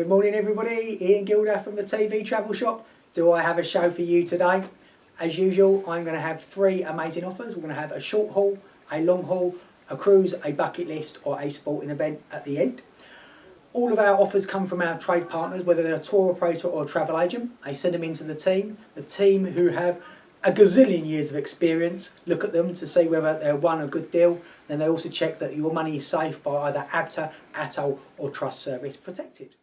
Good morning everybody, Ian Gilder from the TVTravel.shop. Do I have a show for you today? As usual, I'm going to have three amazing offers. We're going to have a short haul, a long haul, a cruise, a bucket list or a sporting event at the end. All of our offers come from our trade partners, whether they're a tour operator or a travel agent. They send them into the team who have a gazillion years of experience, look at them to see whether they're a good deal. Then they also check that your money is safe by either ABTA, ATOL or Trust Service Protected.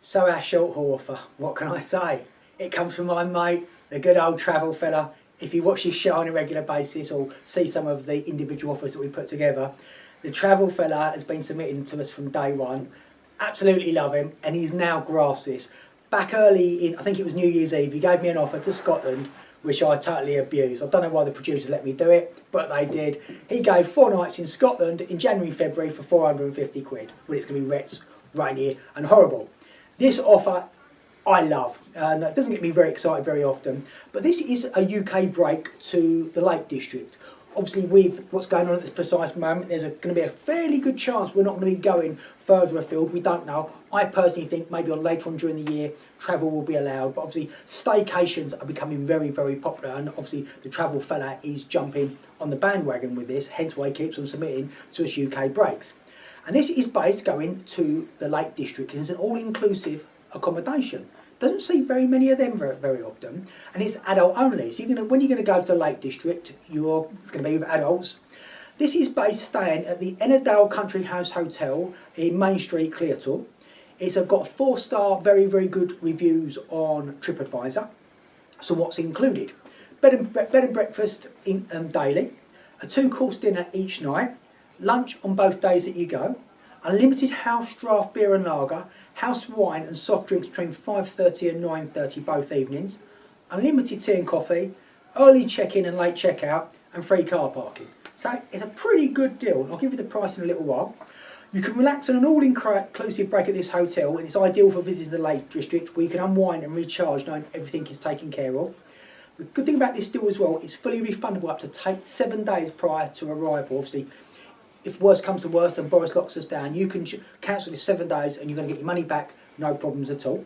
So our short haul offer, what can I say? It comes from my mate, the good old travel fella. If you watch this show on a regular basis or see some of the individual offers that we put together, the travel fella has been submitting to us from day one. Absolutely love him, and he's now grasped this. Back early in, I think it was New Year's Eve, he gave me an offer to Scotland, which I totally abused. I don't know why the producers let me do it, but they did. He gave 4 nights in Scotland in January, February for 450 quid, when it's going to be wet, rainy and horrible. This offer I love, and it doesn't get me very excited very often, but this is a UK break to the Lake District. Obviously with what's going on at this precise moment, there's going to be a fairly good chance we're not going to be going further afield. We don't know. I personally think maybe later on during the year travel will be allowed, but obviously staycations are becoming very, very popular, and obviously the travel fella is jumping on the bandwagon with this, hence why he keeps on submitting to us UK breaks. And this is based going to the Lake District, and it's an all-inclusive accommodation. Doesn't see very many of them very often, and it's adult only. So when you're going to go to the Lake District, it's going to be with adults. This is based staying at the Ennerdale Country House Hotel in Main Street, Cleartor. It's got 4-star, very, very good reviews on TripAdvisor. So what's included? Bed and breakfast daily, a 2-course dinner each night, lunch on both days that you go, unlimited house draft beer and lager, house wine and soft drinks between 5:30 and 9:30 both evenings, unlimited tea and coffee, early check-in and late check-out, and free car parking. So it's a pretty good deal. I'll give you the price in a little while. You can relax on an all-inclusive break at this hotel, and it's ideal for visiting the Lake District where you can unwind and recharge knowing everything is taken care of. The good thing about this deal as well, it's fully refundable up to 7 days prior to arrival. Obviously, if worse comes to worse and Boris locks us down, you can cancel this 7 days and you're going to get your money back, no problems at all.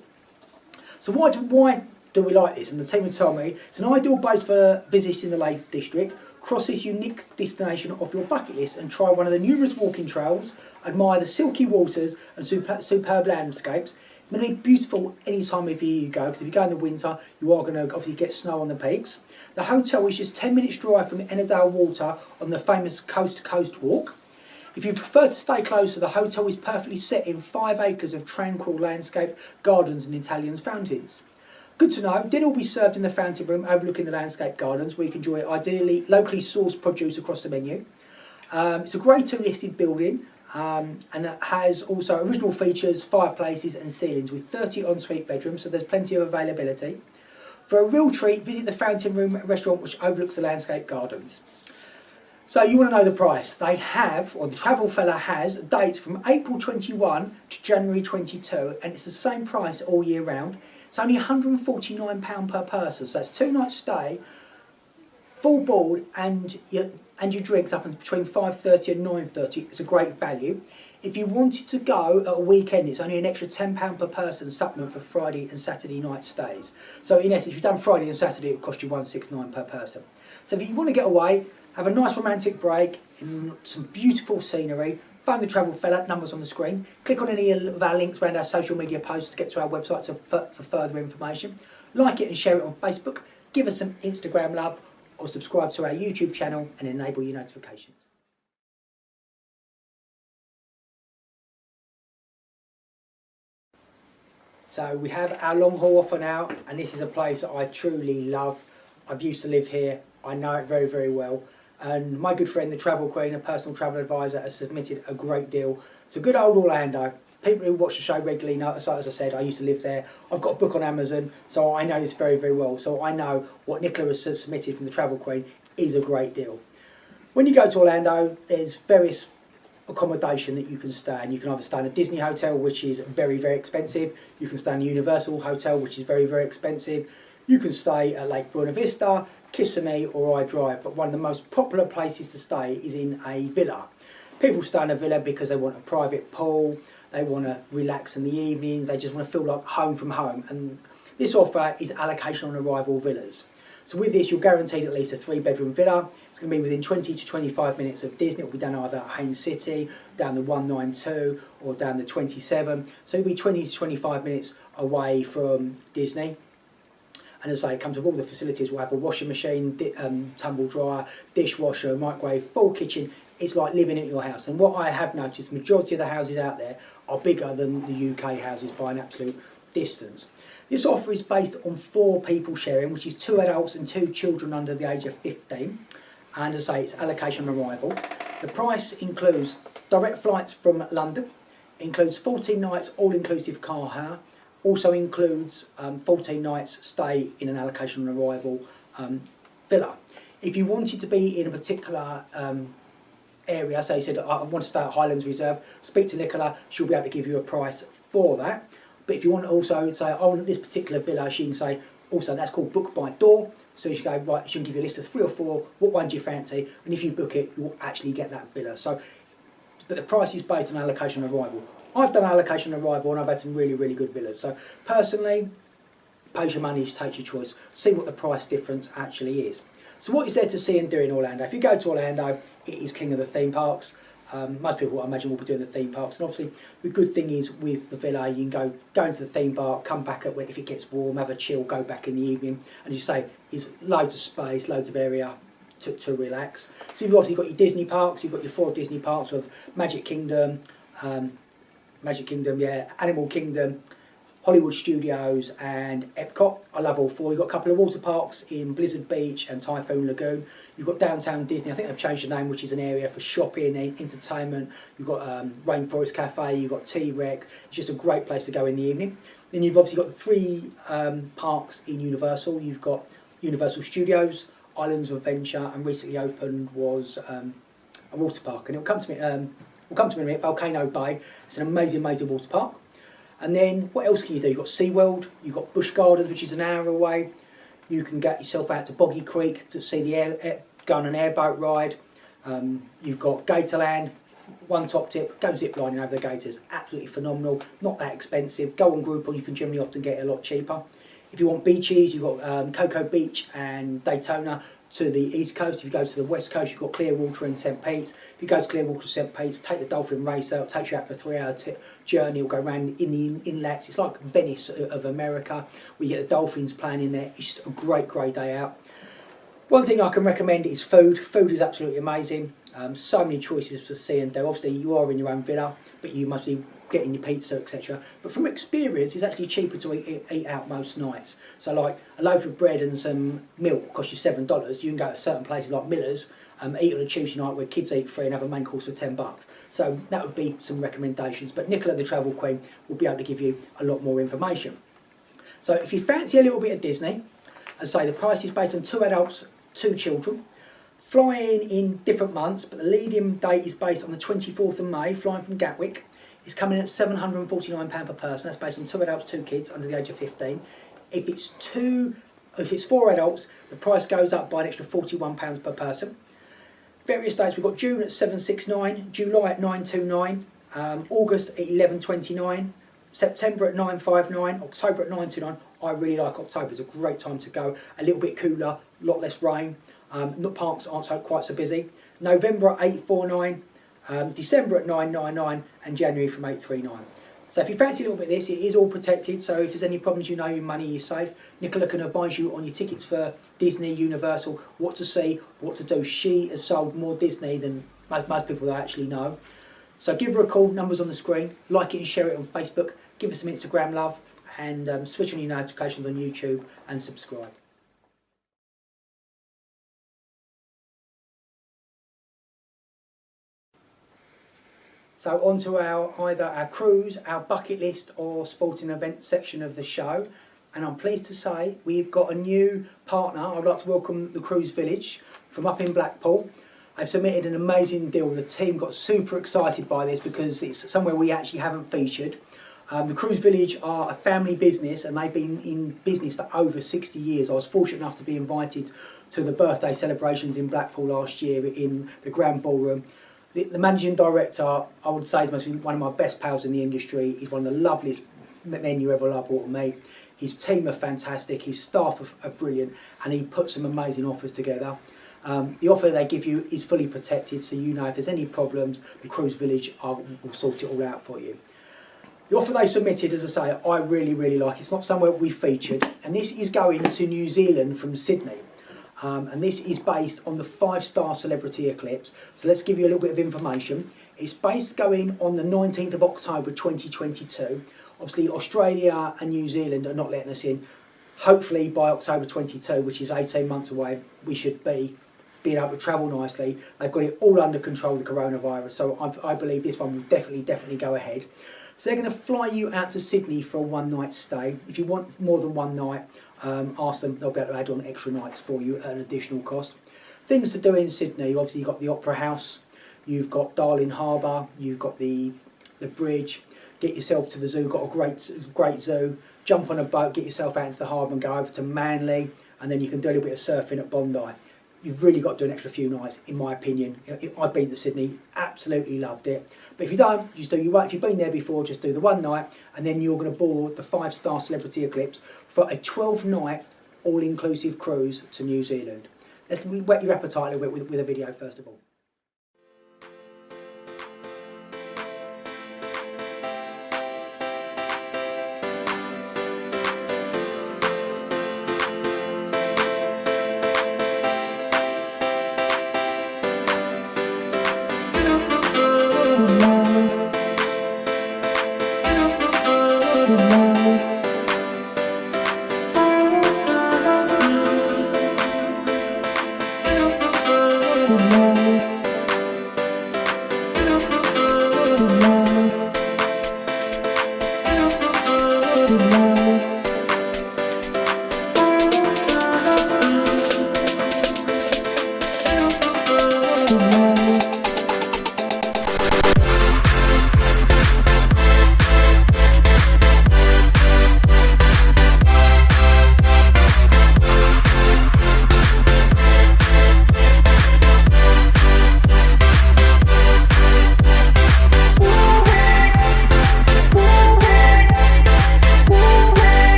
So why do we like this? And the team will tell me it's an ideal base for visiting the Lake District. Cross this unique destination off your bucket list and try one of the numerous walking trails, admire the silky waters and superb landscapes. It's going to be beautiful any time of year you go, because if you go in the winter, you are going to obviously get snow on the peaks. The hotel is just 10 minutes drive from Ennerdale Water on the famous Coast to Coast walk. If you prefer to stay closer, the hotel is perfectly set in 5 acres of tranquil landscape, gardens and Italian fountains. Good to know, dinner will be served in the fountain room overlooking the landscape gardens, where you can enjoy ideally locally sourced produce across the menu. It's a Grade 2 listed building, and it has also original features, fireplaces and ceilings with 30 ensuite bedrooms, so there's plenty of availability. For a real treat, visit the fountain room restaurant which overlooks the landscape gardens. So you want to know the price. They have, or the travel fella has, dates from April 21 to January 22, and it's the same price all year round. It's only £149 per person, so that's 2 nights stay, full board, and your drinks up between 5:30 and 9:30. It's a great value. If you wanted to go at a weekend, it's only an extra £10 per person supplement for Friday and Saturday night stays. So in essence, if you've done Friday and Saturday, it will cost you £169 per person. So if you want to get away, have a nice romantic break in some beautiful scenery, phone the travel fella, numbers on the screen, click on any of our links around our social media posts to get to our website for further information. Like it and share it on Facebook, give us some Instagram love, or subscribe to our YouTube channel and enable your notifications. So we have our long haul offer now, and this is a place that I truly love. I've used to live here, I know it very, very well. And my good friend, the Travel Queen, a personal travel advisor, has submitted a great deal to good old Orlando. People who watch the show regularly know, so as I said, I used to live there. I've got a book on Amazon, so I know this very, very well. So I know what Nicola has submitted from the Travel Queen is a great deal. When you go to Orlando, there's various accommodation that you can stay in. You can either stay in a Disney hotel, which is very, very expensive. You can stay in a Universal hotel, which is very, very expensive. You can stay at Lake Buena Vista, Kissimmee or I Drive, but one of the most popular places to stay is in a villa. People stay in a villa because they want a private pool, they want to relax in the evenings, they just want to feel like home from home, and this offer is allocation on arrival villas. So with this, you're guaranteed at least a 3-bedroom villa. It's going to be within 20 to 25 minutes of Disney. It will be done either at Haynes City, down the 192 or down the 27. So it'll be 20 to 25 minutes away from Disney. And as I say, it comes with all the facilities. We'll have a washing machine, tumble dryer, dishwasher, microwave, full kitchen. It's like living at your house. And what I have noticed, the majority of the houses out there are bigger than the UK houses by an absolute distance. This offer is based on 4 people sharing, which is 2 adults and 2 children under the age of 15. And as I say, it's allocation on arrival. The price includes direct flights from London, includes 14 nights all-inclusive car hire, also includes 14 nights stay in an allocation on arrival villa. If you wanted to be in a particular area, say you said, I want to stay at Highlands Reserve, speak to Nicola, she'll be able to give you a price for that. But if you want to also say, I want this particular villa, she can say, also that's called book by door. So you go, right, she can give you a list of 3 or 4, what one do you fancy? And if you book it, you'll actually get that villa. So, but the price is based on allocation arrival. I've done allocation arrival and I've had some really, really good villas. So personally, pays your money, takes your choice. See what the price difference actually is. So what is there to see and do in Orlando? If you go to Orlando, it is king of the theme parks. Most people, I imagine, will be doing the theme parks, and obviously the good thing is with the villa, you can go into the theme park, come back if it gets warm, have a chill, go back in the evening, and as you say, there's loads of space, loads of area to relax. So you've obviously got your Disney parks, you've got your 4 Disney parks with Magic Kingdom, Animal Kingdom, Hollywood Studios and Epcot. I love all 4. You've got a couple of water parks in Blizzard Beach and Typhoon Lagoon. You've got Downtown Disney, I think they've changed the name, which is an area for shopping and entertainment. You've got Rainforest Cafe, you've got T-Rex. It's just a great place to go in the evening. Then you've obviously got the 3 parks in Universal. You've got Universal Studios, Islands of Adventure, and recently opened was a water park. And it'll come to me in a minute, Volcano Bay. It's an amazing, amazing water park. And then what else can you do? You've got SeaWorld, you've got Busch Gardens, which is an hour away. You can get yourself out to Boggy Creek to see the go on an airboat ride. You've got Gatorland, one top tip, go zip lining over the gators. Absolutely phenomenal, not that expensive. Go on Groupon, you can generally often get it a lot cheaper. If you want beaches, you've got Cocoa Beach and Daytona to the east coast. If you go to the west coast, you've got Clearwater and St. Pete's. If you go to Clearwater and St. Pete's, take the Dolphin Racer, it'll take you out for a 3-hour journey. It'll go around in the inlets. It's like Venice of America, where you get the dolphins playing in there. It's just a great, great day out. One thing I can recommend is food. Food is absolutely amazing. So many choices to see and do. Obviously, you are in your own villa, but you must be getting your pizza, etc. But from experience, it's actually cheaper to eat out most nights. So like a loaf of bread and some milk costs you $7. You can go to certain places like Miller's, eat on a Tuesday night where kids eat free and have a main course for $10. So that would be some recommendations. But Nicola, the Travel Queen, will be able to give you a lot more information. So if you fancy a little bit of Disney, as I say, the price is based on 2 adults, 2 children. Flying in different months, but the lead-in date is based on the 24th of May, flying from Gatwick. It's coming in at £749 per person. That's based on 2 adults, 2 kids under the age of 15. If it's 4 adults, the price goes up by an extra £41 per person. Various dates, we've got June at $769, July at $929, August at $1129, September at $959, October at $929. I really like October. It's a great time to go. A little bit cooler, a lot less rain. Parks aren't quite so busy. November at $849, December at $999, and January from $839. So if you fancy a little bit of this, it is all protected. So if there's any problems, you know your money is safe. Nicola can advise you on your tickets for Disney, Universal, what to see, what to do. She has sold more Disney than most people that actually know. So give her a call, numbers on the screen. Like it and share it on Facebook. Give us some Instagram love, and switch on your notifications on YouTube and subscribe. So on to either our cruise, our bucket list or sporting event section of the show. And I'm pleased to say we've got a new partner. I'd like to welcome the Cruise Village from up in Blackpool. I've submitted an amazing deal. The team got super excited by this because it's somewhere we actually haven't featured. The Cruise Village are a family business and they've been in business for over 60 years. I was fortunate enough to be invited to the birthday celebrations in Blackpool last year in the Grand Ballroom. The managing director, I would say, is one of my best pals in the industry. He's one of the loveliest men you ever brought to meet. His team are fantastic, his staff are brilliant, and he puts some amazing offers together. The offer they give you is fully protected, so you know if there's any problems, the Cruise Village will sort it all out for you. The offer they submitted, as I say, I really like. It's not somewhere we featured, and this is going to New Zealand from Sydney. And this is based on the 5-star celebrity eclipse. So let's give you a little bit of information. It's based going on the 19th of October 2022. Obviously Australia and New Zealand are not letting us in. Hopefully by October 22, which is 18 months away, we should be being able to travel nicely. They've got it all under control, the coronavirus, so I believe this one will definitely go ahead. So they're going to fly you out to Sydney for a one-night stay. If you want more than one night, ask them, they'll be able to add on extra nights for you at an additional cost. Things to do in Sydney, obviously you've got the Opera House, you've got Darling Harbour, you've got the bridge, get yourself to the zoo, got a great zoo, jump on a boat, get yourself out into the harbour and go over to Manly, and then you can do a little bit of surfing at Bondi. You've really got to do an extra few nights, in my opinion. I've been to Sydney, absolutely loved it. But if you don't, if you've been there before, just do the one night, and then you're going to board the 5-star Celebrity Eclipse for a 12-night all-inclusive cruise to New Zealand. Let's whet your appetite a little bit with a video first of all.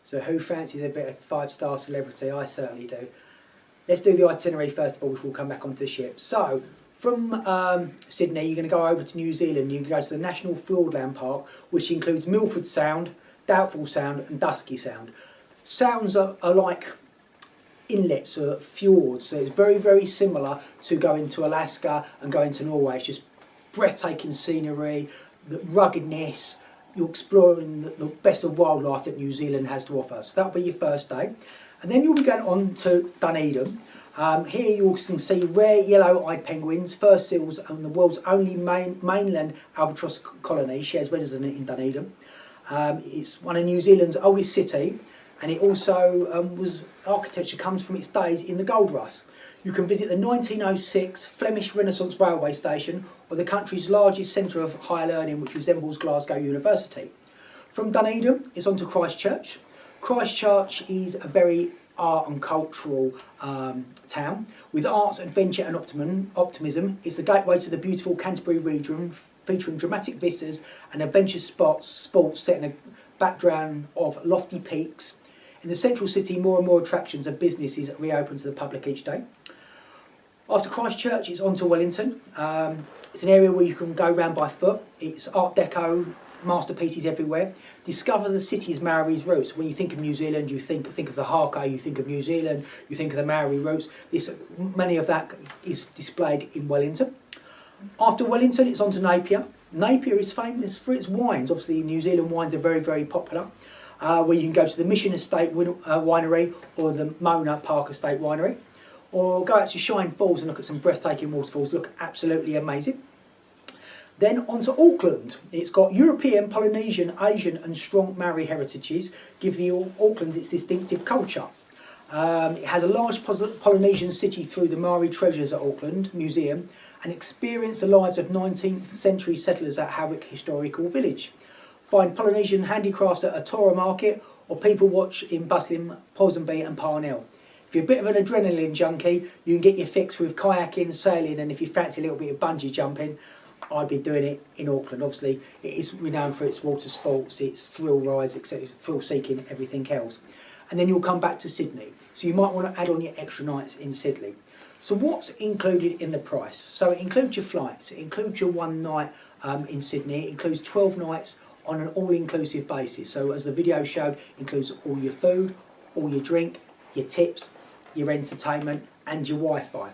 So who fancies a bit of 5-star celebrity? I certainly do. Let's do the itinerary first of all before we come back onto the ship. So from Sydney, you're going to go over to New Zealand. You can go to the National Fiordland Park, which includes Milford Sound, Doubtful Sound and Dusky Sound. Sounds are like inlets or fjords, so it's very, very similar to going to Alaska and going to Norway. It's just breathtaking scenery, the ruggedness. You're exploring the best of wildlife that New Zealand has to offer. So that'll be your first day. And then you'll be going on to Dunedin. Here you can see rare yellow-eyed penguins, fur seals, and the world's only mainland albatross colony shares residence in Dunedin. It's one of New Zealand's oldest city, and it also architecture comes from its days in the gold rush. You can visit the 1906 Flemish Renaissance railway station, or the country's largest centre of higher learning, which resembles Glasgow University. From Dunedin, it's on to Christchurch. Christchurch is a very art and cultural town. With arts, adventure and optimism, it's the gateway to the beautiful Canterbury region, featuring dramatic vistas and adventure sports set in a background of lofty peaks. In the central city, more and more attractions and businesses reopen to the public each day. After Christchurch, it's on to Wellington. It's an area where you can go around by foot. It's Art Deco, masterpieces everywhere. Discover the city's Maori's roots. When you think of New Zealand, you think of the haka, you think of New Zealand, you think of the Maori roots. Many of that is displayed in Wellington. After Wellington, it's on to Napier. Napier is famous for its wines. Obviously, New Zealand wines are very, very popular. Where you can go to the Mission Estate Winery or the Mona Park Estate Winery, or go out to Shine Falls and look at some breathtaking waterfalls. Look absolutely amazing. Then on to Auckland. It's got European, Polynesian, Asian and strong Maori heritages, give the Auckland its distinctive culture. It has a large Polynesian city through the Maori Treasures at Auckland Museum, and experience the lives of 19th century settlers at Howick Historical Village. Find Polynesian handicrafts at a Tora market, or people watch in bustling Ponsonby and Parnell. If you're a bit of an adrenaline junkie, you can get your fix with kayaking, sailing, and if you fancy a little bit of bungee jumping, I'd be doing it in Auckland. Obviously, it is renowned for its water sports, its thrill rides, etc., thrill seeking, everything else. And then you'll come back to Sydney. So you might want to add on your extra nights in Sydney. So what's included in the price? So it includes your flights, it includes your one night in Sydney, it includes 12 nights on an all-inclusive basis. So as the video showed, it includes all your food, all your drink, your tips, your entertainment and your Wi-Fi.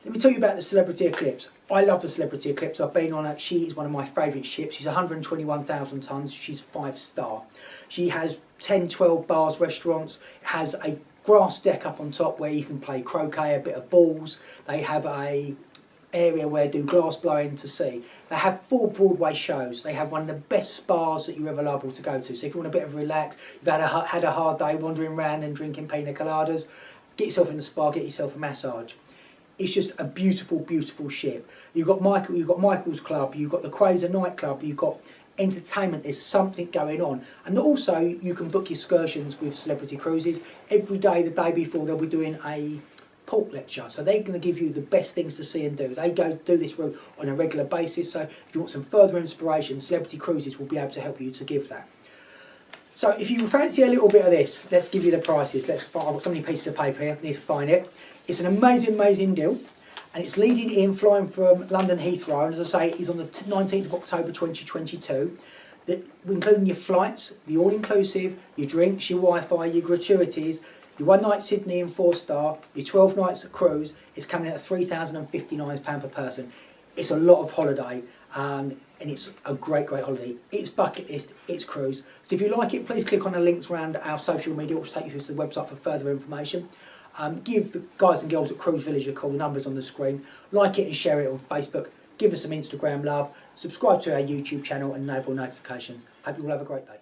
Let me tell you about the Celebrity Eclipse. I love the Celebrity Eclipse. I've been on it. She is one of my favourite ships. She's 121,000 tonnes. She's 5-star. She has 10, 12 bars, restaurants. It has a grass deck up on top where you can play croquet, a bit of balls. They have a area where they do glass blowing to sea. They have 4 Broadway shows. They have one of the best spas that you're ever liable to go to. So if you want a bit of relax, you've had a hard day wandering around and drinking pina coladas, get yourself in the spa, get yourself a massage. It's just a beautiful, beautiful ship. You've got Michael's Club, you've got the Quasar nightclub, you've got entertainment. There's something going on, and also you can book excursions with Celebrity Cruises. Every day, the day before, they'll be doing a port lecture, so they're going to give you the best things to see and do. They go do this route on a regular basis. So if you want some further inspiration, Celebrity Cruises will be able to help you to give that. So if you fancy a little bit of this, let's give you the prices. I've got so many pieces of paper here, I need to find it. It's an amazing, amazing deal. And it's leading in, flying from London Heathrow. And as I say, it's on the 19th of October 2022. Including your flights, the all-inclusive, your drinks, your Wi-Fi, your gratuities, your 1 night Sydney and 4-star, your 12 nights cruise. It's coming at £3,059 per person. It's a lot of holiday. And it's a great, great holiday. It's bucket list, it's cruise. So if you like it, please click on the links around our social media, which will take you through to the website for further information. Give the guys and girls at Cruise Village a call, the number's on the screen. Like it and share it on Facebook. Give us some Instagram love. Subscribe to our YouTube channel and enable notifications. Hope you all have a great day.